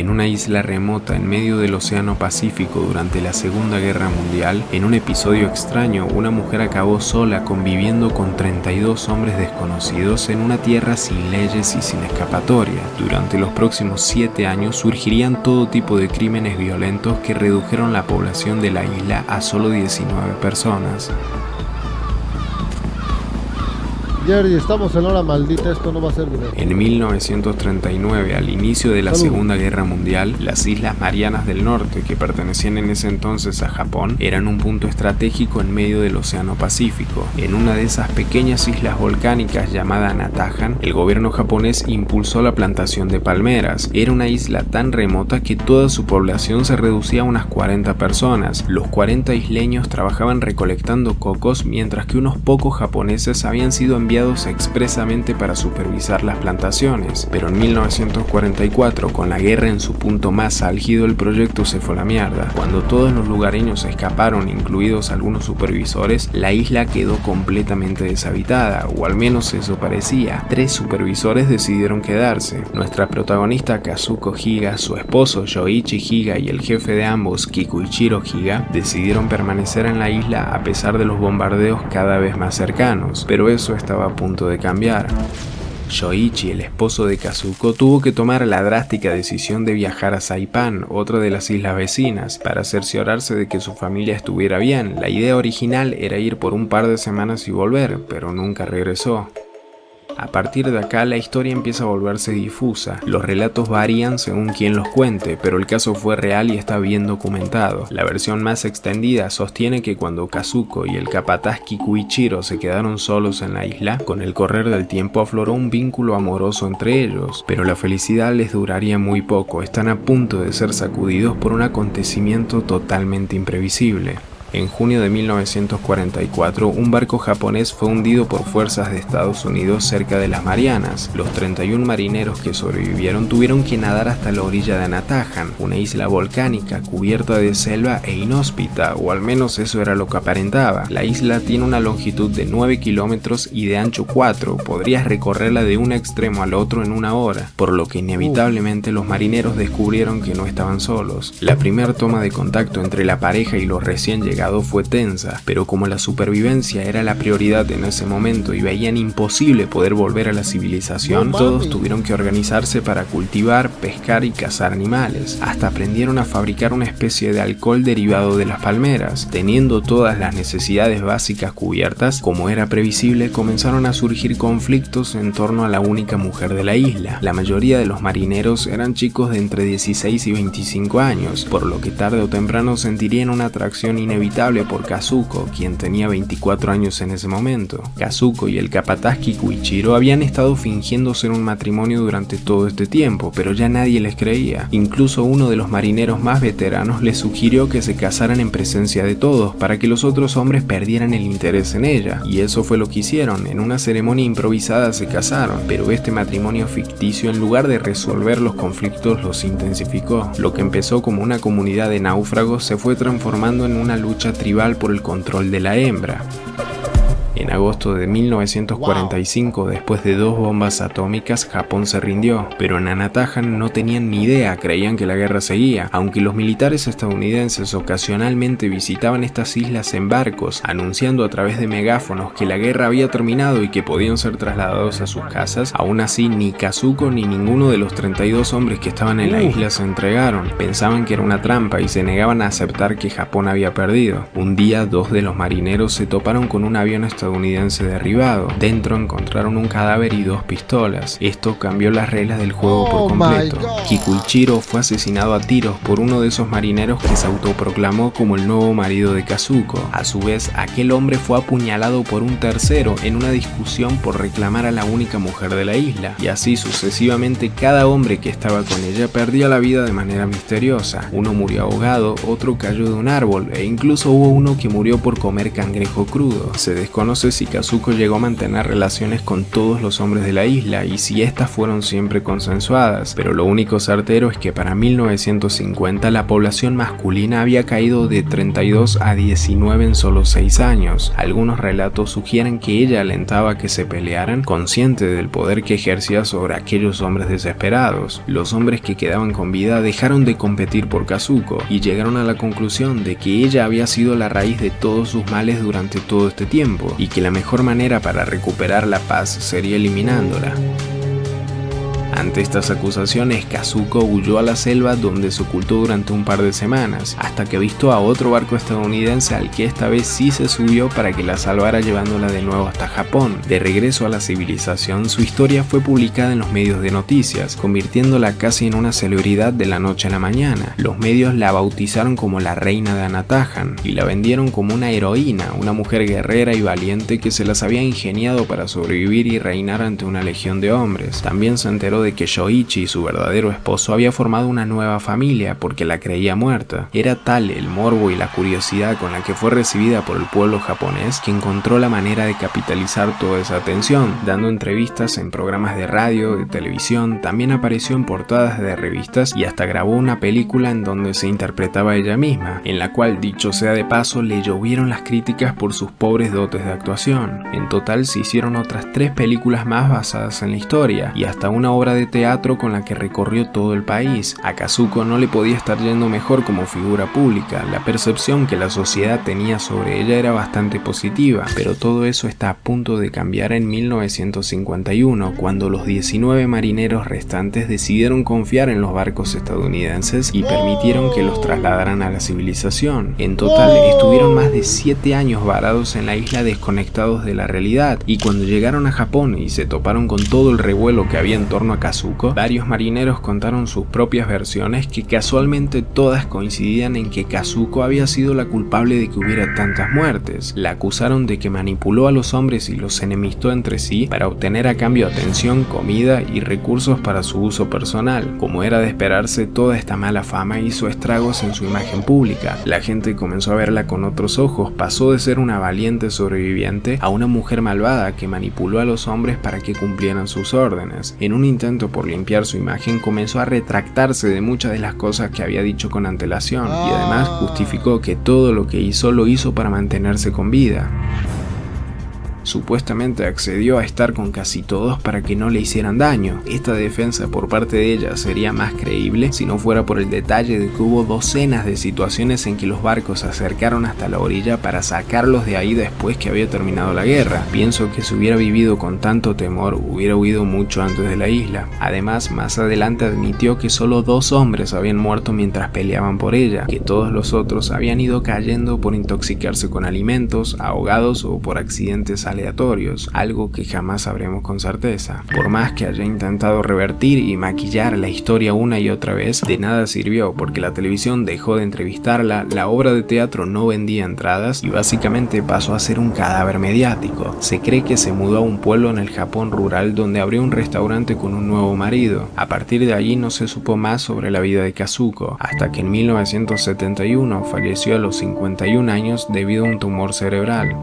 En una isla remota en medio del Océano Pacífico durante la Segunda Guerra Mundial, en un episodio extraño, una mujer acabó sola conviviendo con 32 hombres desconocidos en una tierra sin leyes y sin escapatoria. Durante los próximos 7 años surgirían todo tipo de crímenes violentos que redujeron la población de la isla a solo 19 personas. Jerry, estamos en hora maldita, esto no va a ser bien. En 1939, al inicio de la Segunda Guerra Mundial, las Islas Marianas del Norte, que pertenecían en ese entonces a Japón, eran un punto estratégico en medio del Océano Pacífico. En una de esas pequeñas islas volcánicas llamada Natahan, el gobierno japonés impulsó la plantación de palmeras. Era una isla tan remota que toda su población se reducía a unas 40 personas. Los 40 isleños trabajaban recolectando cocos, mientras que unos pocos japoneses habían sido enviados expresamente para supervisar las plantaciones. Pero en 1944, con la guerra en su punto más álgido, el proyecto se fue a la mierda. Cuando todos los lugareños escaparon, incluidos algunos supervisores, la isla quedó completamente deshabitada, o al menos eso parecía. 3 supervisores decidieron quedarse. Nuestra protagonista Kazuko Higa, su esposo Yoichi Higa y el jefe de ambos, Kikuichiro Higa, decidieron permanecer en la isla a pesar de los bombardeos cada vez más cercanos, pero eso estaba a punto de cambiar. Yoichi, el esposo de Kazuko, tuvo que tomar la drástica decisión de viajar a Saipan, otra de las islas vecinas, para cerciorarse de que su familia estuviera bien. La idea original era ir por un par de semanas y volver, pero nunca regresó. A partir de acá la historia empieza a volverse difusa. Los relatos varían según quien los cuente, pero el caso fue real y está bien documentado. La versión más extendida sostiene que cuando Kazuko y el capataz Kikuichiro se quedaron solos en la isla, con el correr del tiempo afloró un vínculo amoroso entre ellos, pero la felicidad les duraría muy poco. Están a punto de ser sacudidos por un acontecimiento totalmente imprevisible. En junio de 1944, un barco japonés fue hundido por fuerzas de Estados Unidos cerca de las Marianas. Los 31 marineros que sobrevivieron tuvieron que nadar hasta la orilla de Natahan, una isla volcánica cubierta de selva e inhóspita, o al menos eso era lo que aparentaba. La isla tiene una longitud de 9 kilómetros y de ancho 4, podrías recorrerla de un extremo al otro en 1 hora, por lo que inevitablemente los marineros descubrieron que no estaban solos. La primera toma de contacto entre la pareja y los recién llegados fue tensa, pero como la supervivencia era la prioridad en ese momento y veían imposible poder volver a la civilización, todos tuvieron que organizarse para cultivar, pescar y cazar animales. Hasta aprendieron a fabricar una especie de alcohol derivado de las palmeras. Teniendo todas las necesidades básicas cubiertas, como era previsible, comenzaron a surgir conflictos en torno a la única mujer de la isla. La mayoría de los marineros eran chicos de entre 16 y 25 años, por lo que tarde o temprano sentirían una atracción inevitable por Kazuko, quien tenía 24 años en ese momento. Kazuko y el capataz Kikuichiro habían estado fingiendo ser un matrimonio durante todo este tiempo, pero ya nadie les creía. Incluso uno de los marineros más veteranos les sugirió que se casaran en presencia de todos, para que los otros hombres perdieran el interés en ella. Y eso fue lo que hicieron. En una ceremonia improvisada se casaron, pero este matrimonio ficticio, en lugar de resolver los conflictos, los intensificó. Lo que empezó como una comunidad de náufragos se fue transformando en una lucha tribal por el control de la hembra. En agosto de 1945, después de 2 bombas atómicas, Japón se rindió, pero en Natahan no tenían ni idea, creían que la guerra seguía. Aunque los militares estadounidenses ocasionalmente visitaban estas islas en barcos, anunciando a través de megáfonos que la guerra había terminado y que podían ser trasladados a sus casas, aún así ni Kazuko ni ninguno de los 32 hombres que estaban en la isla se entregaron. Pensaban que era una trampa y se negaban a aceptar que Japón había perdido. Un día, 2 de los marineros se toparon con un avión estadounidense derribado. Dentro encontraron un cadáver y 2 pistolas. Esto cambió las reglas del juego por completo. Kikuichiro fue asesinado a tiros por uno de esos marineros que se autoproclamó como el nuevo marido de Kazuko. A su vez, aquel hombre fue apuñalado por un tercero en una discusión por reclamar a la única mujer de la isla. Y así sucesivamente, cada hombre que estaba con ella perdía la vida de manera misteriosa. Uno murió ahogado, otro cayó de un árbol e incluso hubo uno que murió por comer cangrejo crudo. Se desconoce conoce si Kazuko llegó a mantener relaciones con todos los hombres de la isla y si estas fueron siempre consensuadas, pero lo único certero es que para 1950 la población masculina había caído de 32 a 19 en solo 6 años. Algunos relatos sugieren que ella alentaba a que se pelearan, consciente del poder que ejercía sobre aquellos hombres desesperados. Los hombres que quedaban con vida dejaron de competir por Kazuko y llegaron a la conclusión de que ella había sido la raíz de todos sus males durante todo este tiempo y que la mejor manera para recuperar la paz sería eliminándola. Ante estas acusaciones, Kazuko huyó a la selva donde se ocultó durante un par de semanas, hasta que avistó a otro barco estadounidense al que esta vez sí se subió para que la salvara llevándola de nuevo hasta Japón. De regreso a la civilización, su historia fue publicada en los medios de noticias, convirtiéndola casi en una celebridad de la noche a la mañana. Los medios la bautizaron como la reina de Anatahan y la vendieron como una heroína, una mujer guerrera y valiente que se las había ingeniado para sobrevivir y reinar ante una legión de hombres. También se enteró de que Shoichi, su verdadero esposo, había formado una nueva familia porque la creía muerta. Era tal el morbo y la curiosidad con la que fue recibida por el pueblo japonés que encontró la manera de capitalizar toda esa atención, dando entrevistas en programas de radio, de televisión, también apareció en portadas de revistas y hasta grabó una película en donde se interpretaba ella misma, en la cual, dicho sea de paso, le llovieron las críticas por sus pobres dotes de actuación. En total se hicieron otras 3 películas más basadas en la historia y hasta una obra de teatro con la que recorrió todo el país. A Kazuko no le podía estar yendo mejor como figura pública, la percepción que la sociedad tenía sobre ella era bastante positiva, pero todo eso está a punto de cambiar en 1951, cuando los 19 marineros restantes decidieron confiar en los barcos estadounidenses y permitieron que los trasladaran a la civilización. En total estuvieron más de 7 años varados en la isla desconectados de la realidad, y cuando llegaron a Japón y se toparon con todo el revuelo que había en torno a Kazuko, varios marineros contaron sus propias versiones que casualmente todas coincidían en que Kazuko había sido la culpable de que hubiera tantas muertes. La acusaron de que manipuló a los hombres y los enemistó entre sí para obtener a cambio atención, comida y recursos para su uso personal. Como era de esperarse, toda esta mala fama hizo estragos en su imagen pública. La gente comenzó a verla con otros ojos, pasó de ser una valiente sobreviviente a una mujer malvada que manipuló a los hombres para que cumplieran sus órdenes. En un intento por limpiar su imagen, comenzó a retractarse de muchas de las cosas que había dicho con antelación y además justificó que todo lo que hizo lo hizo para mantenerse con vida. Supuestamente accedió a estar con casi todos para que no le hicieran daño. Esta defensa por parte de ella sería más creíble si no fuera por el detalle de que hubo docenas de situaciones en que los barcos se acercaron hasta la orilla para sacarlos de ahí después que había terminado la guerra. Pienso que si hubiera vivido con tanto temor, hubiera huido mucho antes de la isla. Además, más adelante admitió que solo 2 hombres habían muerto mientras peleaban por ella, que todos los otros habían ido cayendo por intoxicarse con alimentos, ahogados o por accidentes aleatorios, algo que jamás sabremos con certeza. Por más que haya intentado revertir y maquillar la historia una y otra vez, de nada sirvió porque la televisión dejó de entrevistarla, la obra de teatro no vendía entradas y básicamente pasó a ser un cadáver mediático. Se cree que se mudó a un pueblo en el Japón rural donde abrió un restaurante con un nuevo marido. A partir de allí no se supo más sobre la vida de Kazuko, hasta que en 1971 falleció a los 51 años debido a un tumor cerebral.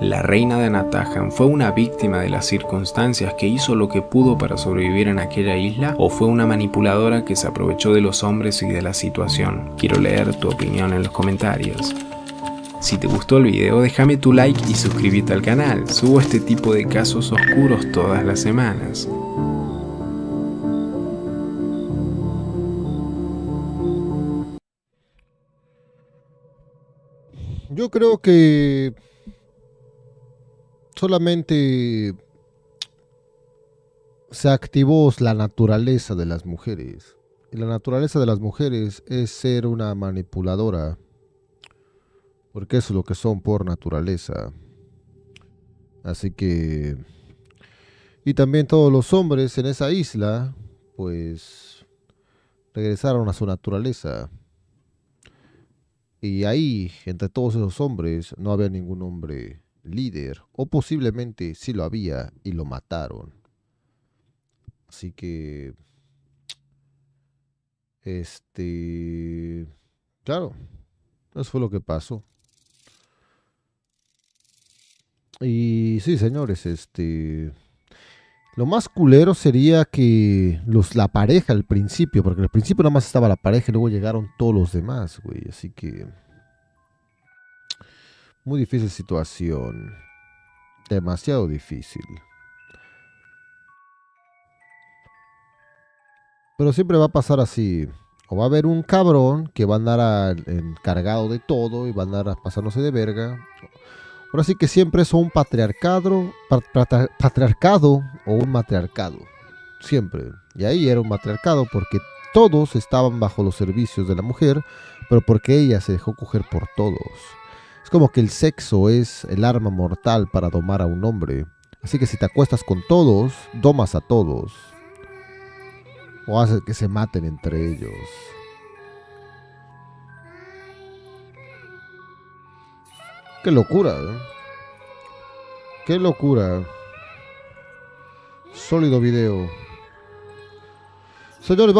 La reina de Anatahan fue una víctima de las circunstancias que hizo lo que pudo para sobrevivir en aquella isla, o fue una manipuladora que se aprovechó de los hombres y de la situación. Quiero leer tu opinión en los comentarios. Si te gustó el video, déjame tu like y suscríbete al canal. Subo este tipo de casos oscuros todas las semanas. Yo creo que solamente se activó la naturaleza de las mujeres. Y la naturaleza de las mujeres es ser una manipuladora, porque eso es lo que son por naturaleza. Así que... Y también todos los hombres en esa isla, pues, regresaron a su naturaleza. Y ahí, entre todos esos hombres, no había ningún hombre líder, o posiblemente sí lo había y lo mataron. Así que, claro, eso fue lo que pasó. Y sí, señores, lo más culero sería que la pareja al principio, porque al principio nada más estaba la pareja y luego llegaron todos los demás, güey. Así que muy difícil situación. Demasiado difícil. Pero siempre va a pasar así. O va a haber un cabrón que va a andar encargado de todo y va a andar pasándose de verga. Ahora sí que siempre es un patriarcado o un matriarcado. Siempre. Y ahí era un matriarcado porque todos estaban bajo los servicios de la mujer, pero porque ella se dejó coger por todos. Es como que el sexo es el arma mortal para domar a un hombre. Así que si te acuestas con todos, domas a todos. O haces que se maten entre ellos. Qué locura, ¿eh? Qué locura. Sólido video. Señores,